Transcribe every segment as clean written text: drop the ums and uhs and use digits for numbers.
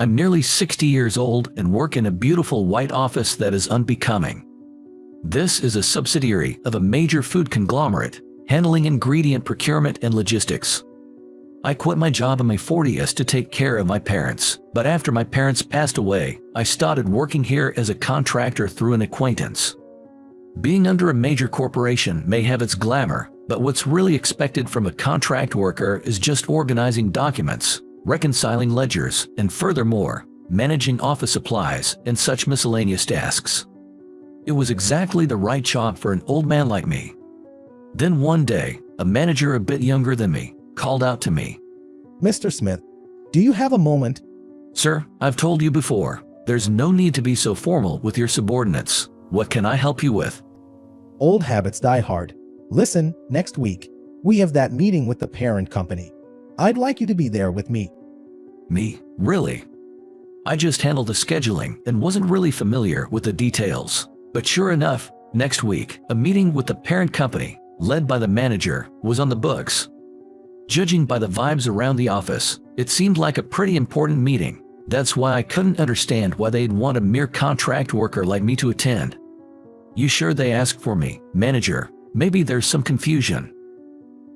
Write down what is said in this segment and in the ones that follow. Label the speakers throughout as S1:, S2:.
S1: I'm nearly 60 years old and work in a beautiful white office that is unbecoming. This is a subsidiary of a major food conglomerate, handling ingredient procurement and logistics. I quit my job in my 40s to take care of my parents, but after my parents passed away, I started working here as a contractor through an acquaintance. Being under a major corporation may have its glamour, but what's really expected from a contract worker is just organizing documents, reconciling ledgers, and furthermore, managing office supplies and such miscellaneous tasks. It was exactly the right job for an old man like me. Then one day, a manager a bit younger than me called out to me.
S2: Mr. Smith, do you have a moment?
S1: Sir, I've told you before, there's no need to be so formal with your subordinates. What can I help you with?
S2: Old habits die hard. Listen, next week, we have that meeting with the parent company. I'd like you to be there with me.
S1: Me? Really? I just handled the scheduling and wasn't really familiar with the details. But sure enough, next week, a meeting with the parent company, led by the manager, was on the books. Judging by the vibes around the office, it seemed like a pretty important meeting. That's why I couldn't understand why they'd want a mere contract worker like me to attend. You sure they asked for me, manager? Maybe there's some confusion.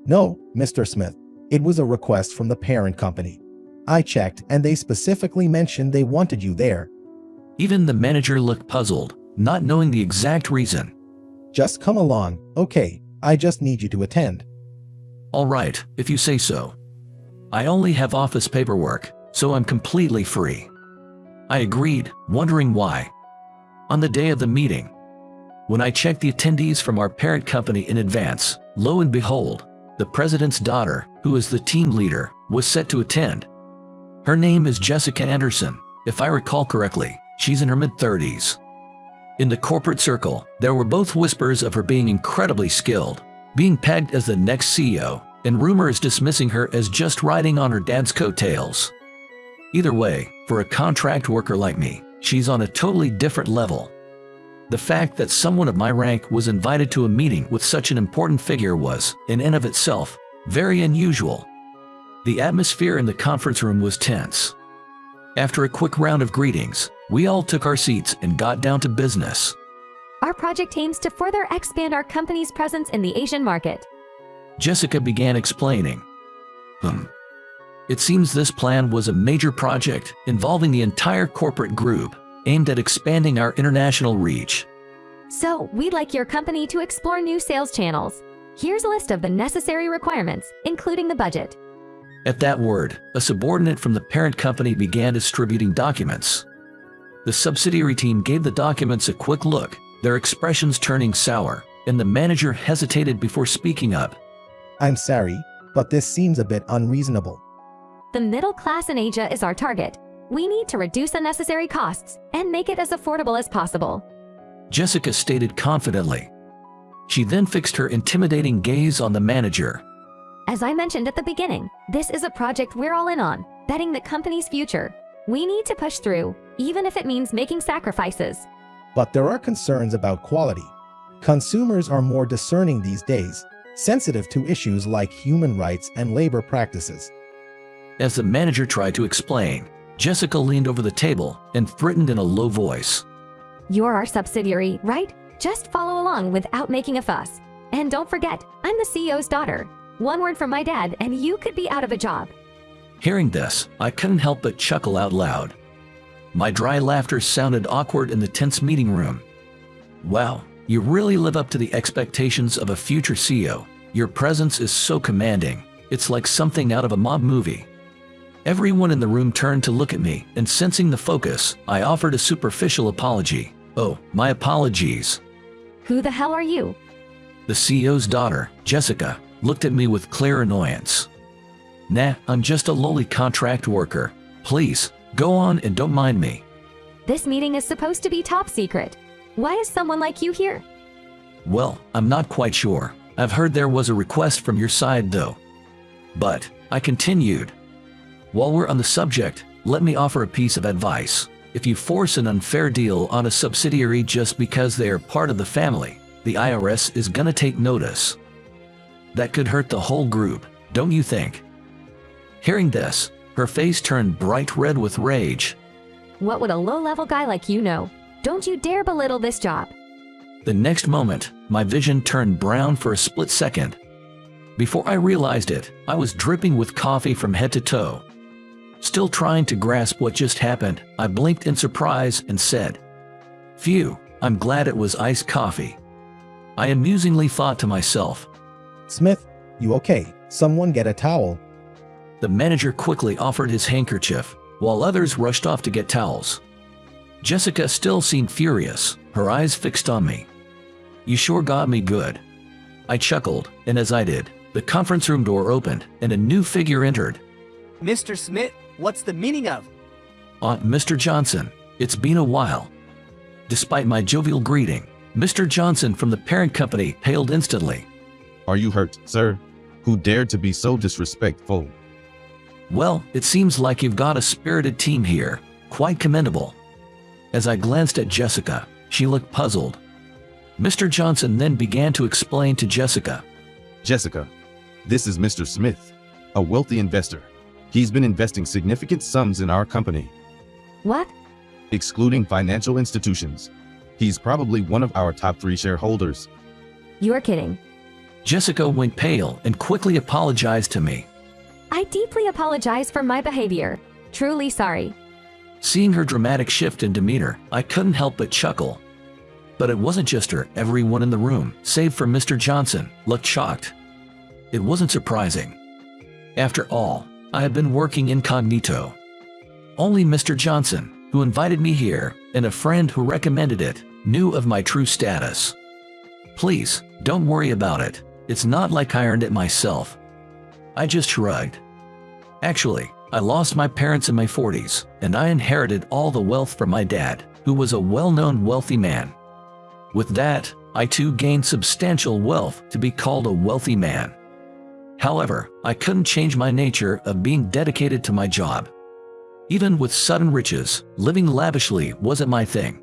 S2: No, Mr. Smith. It was a request from the parent company. I checked and they specifically mentioned they wanted you there.
S1: Even the manager looked puzzled, not knowing the exact reason.
S2: Just come along, okay? I just need you to attend.
S1: All right, if you say so. I only have office paperwork, so I'm completely free. I agreed, wondering why. On the day of the meeting, when I checked the attendees from our parent company in advance, lo and behold, the president's daughter, who is the team leader, was set to attend. Her name is Jessica Anderson. If I recall correctly, she's in her mid-30s. In the corporate circle, there were both whispers of her being incredibly skilled, being pegged as the next CEO, and rumors dismissing her as just riding on her dad's coattails. Either way, for a contract worker like me, she's on a totally different level. The fact that someone of my rank was invited to a meeting with such an important figure was, in and of itself, very unusual. The atmosphere in the conference room was tense. After a quick round of greetings, we all took our seats and got down to business.
S3: Our project aims to further expand our company's presence in the Asian market.
S1: Jessica began explaining. It seems this plan was a major project involving the entire corporate group, aimed at expanding our international reach.
S3: So, we'd like your company to explore new sales channels. Here's a list of the necessary requirements, including the budget.
S1: At that word, a subordinate from the parent company began distributing documents. The subsidiary team gave the documents a quick look, their expressions turning sour, and the manager hesitated before speaking up.
S2: I'm sorry, but this seems a bit unreasonable.
S3: The middle class in Asia is our target. We need to reduce unnecessary costs and make it as affordable as possible.
S1: Jessica stated confidently. She then fixed her intimidating gaze on the manager.
S3: As I mentioned at the beginning, this is a project we're all in on, betting the company's future. We need to push through, even if it means making sacrifices.
S2: But there are concerns about quality. Consumers are more discerning these days, sensitive to issues like human rights and labor practices.
S1: As the manager tried to explain, Jessica leaned over the table and threatened in a low voice.
S3: You're our subsidiary, right? Just follow along without making a fuss. And don't forget, I'm the CEO's daughter. One word from my dad and you could be out of a job.
S1: Hearing this, I couldn't help but chuckle out loud. My dry laughter sounded awkward in the tense meeting room. Wow, you really live up to the expectations of a future CEO. Your presence is so commanding. It's like something out of a mob movie. Everyone in the room turned to look at me, and sensing the focus, I offered a superficial apology. Oh, my apologies.
S3: Who the hell are you?
S1: The CEO's daughter, Jessica, looked at me with clear annoyance. Nah, I'm just a lowly contract worker. Please, go on and don't mind me.
S3: This meeting is supposed to be top secret. Why is someone like you here?
S1: Well, I'm not quite sure. I've heard there was a request from your side though. But, I continued. While we're on the subject, let me offer a piece of advice. If you force an unfair deal on a subsidiary just because they are part of the family, the IRS is gonna take notice. That could hurt the whole group, don't you think? Hearing this, Her face turned bright red with rage.
S3: What would a low-level guy like you know? Don't you dare belittle this job.
S1: The next moment, my vision turned brown for a split second. Before I realized it, I was dripping with coffee from head to toe. Still trying to grasp what just happened, I blinked in surprise and said, "Phew, I'm glad it was iced coffee." I amusingly thought to myself.
S2: Smith, you okay? Someone get a towel.
S1: The manager quickly offered his handkerchief, while others rushed off to get towels. Jessica still seemed furious, her eyes fixed on me. "You sure got me good." I chuckled, and as I did, the conference room door opened, and a new figure entered.
S4: Mr. Smith, what's the meaning of?
S1: Mr. Johnson, it's been a while." Despite my jovial greeting, Mr. Johnson from the parent company hailed instantly.
S5: Are you hurt, sir? Who dared to be so disrespectful?
S1: "Well, it seems like you've got a spirited team here. Quite commendable." As I glanced at Jessica, she looked puzzled. Mr. Johnson then began to explain to Jessica.
S5: Jessica, this is Mr. Smith, a wealthy investor. He's been investing significant sums in our company,
S3: What?
S5: excluding financial institutions. He's probably one of our top 3 shareholders.
S3: You're kidding.
S1: Jessica went pale and quickly apologized to me.
S3: I deeply apologize for my behavior. Truly sorry.
S1: Seeing her dramatic shift in demeanor, I couldn't help but chuckle. But it wasn't just her. Everyone in the room, save for Mr. Johnson, looked shocked. It wasn't surprising. After all, I had been working incognito. Only Mr. Johnson, who invited me here, and a friend who recommended it, knew of my true status. "Please, don't worry about it. It's not like I earned it myself." I just shrugged. Actually, I lost my parents in my 40s, and I inherited all the wealth from my dad, who was a well-known wealthy man. With that, I too gained substantial wealth to be called a wealthy man. However, I couldn't change my nature of being dedicated to my job. Even with sudden riches, living lavishly wasn't my thing.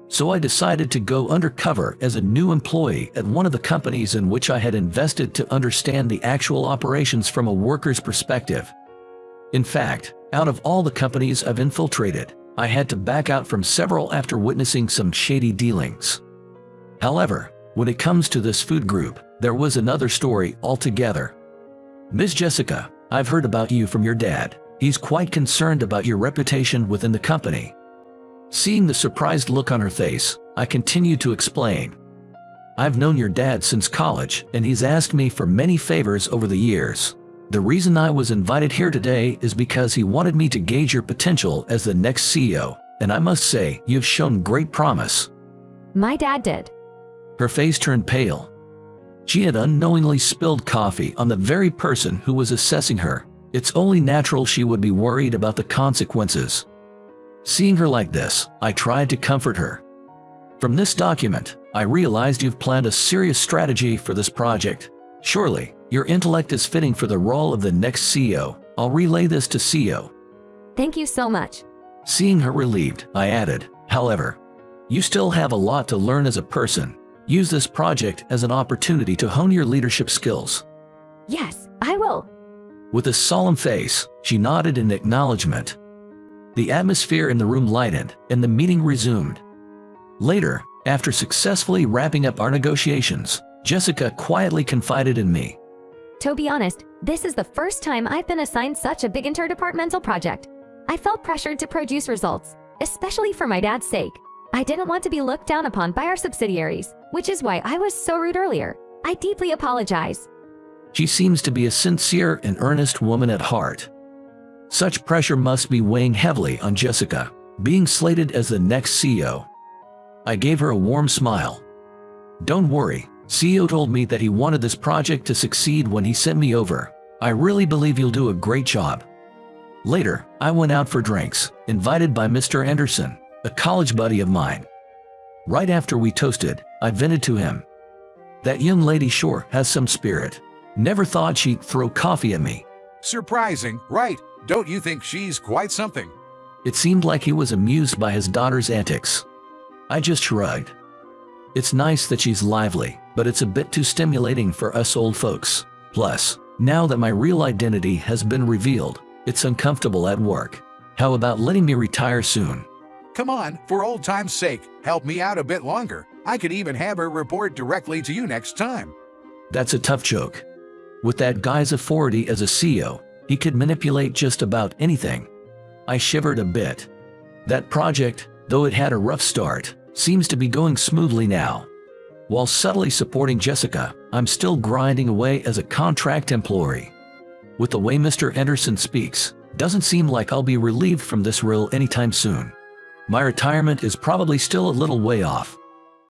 S1: So I decided to go undercover as a new employee at one of the companies in which I had invested to understand the actual operations from a worker's perspective. In fact, out of all the companies I've infiltrated, I had to back out from several after witnessing some shady dealings. However, when it comes to this food group, there was another story altogether. "Miss Jessica, I've heard about you from your dad. He's quite concerned about your reputation within the company." Seeing the surprised look on her face, I continued to explain. "I've known your dad since college, and he's asked me for many favors over the years. The reason I was invited here today is because he wanted me to gauge your potential as the next CEO, and I must say, you've shown great promise."
S3: My dad did.
S1: Her face turned pale. She had unknowingly spilled coffee on the very person who was assessing her. It's only natural she would be worried about the consequences. Seeing her like this, I tried to comfort her. "From this document, I realized you've planned a serious strategy for this project. Surely, your intellect is fitting for the role of the next CEO. I'll relay this to CEO."
S3: Thank you so much.
S1: Seeing her relieved, I added, "However, you still have a lot to learn as a person. Use this project as an opportunity to hone your leadership skills."
S3: Yes, I will.
S1: With a solemn face, she nodded in acknowledgement. The atmosphere in the room lightened, and the meeting resumed. Later, after successfully wrapping up our negotiations, Jessica quietly confided in me.
S3: To be honest, this is the first time I've been assigned such a big interdepartmental project. I felt pressured to produce results, especially for my dad's sake. I didn't want to be looked down upon by our subsidiaries, which is why I was so rude earlier. I deeply apologize.
S1: She seems to be a sincere and earnest woman at heart. Such pressure must be weighing heavily on Jessica, being slated as the next CEO. I gave her a warm smile. "Don't worry, CEO told me that he wanted this project to succeed when he sent me over. I really believe you'll do a great job." Later, I went out for drinks, invited by Mr. Anderson, a college buddy of mine. Right after we toasted, I vented to him. "That young lady sure has some spirit. Never thought she'd throw coffee at me."
S6: Surprising, right? Don't you think she's quite something?
S1: It seemed like he was amused by his daughter's antics. I just shrugged. "It's nice that she's lively, but it's a bit too stimulating for us old folks. Plus, now that my real identity has been revealed, It's uncomfortable at work. How about letting me retire soon?
S6: Come on, for old time's sake, help me out a bit longer. I could even have her report directly to you next time.
S1: That's a tough joke. With that guy's authority as a CEO, he could manipulate just about anything. I shivered a bit. That project, though it had a rough start, seems to be going smoothly now. While subtly supporting Jessica, I'm still grinding away as a contract employee. With the way Mr. Anderson speaks, doesn't seem like I'll be relieved from this role anytime soon. My retirement is probably still a little way off.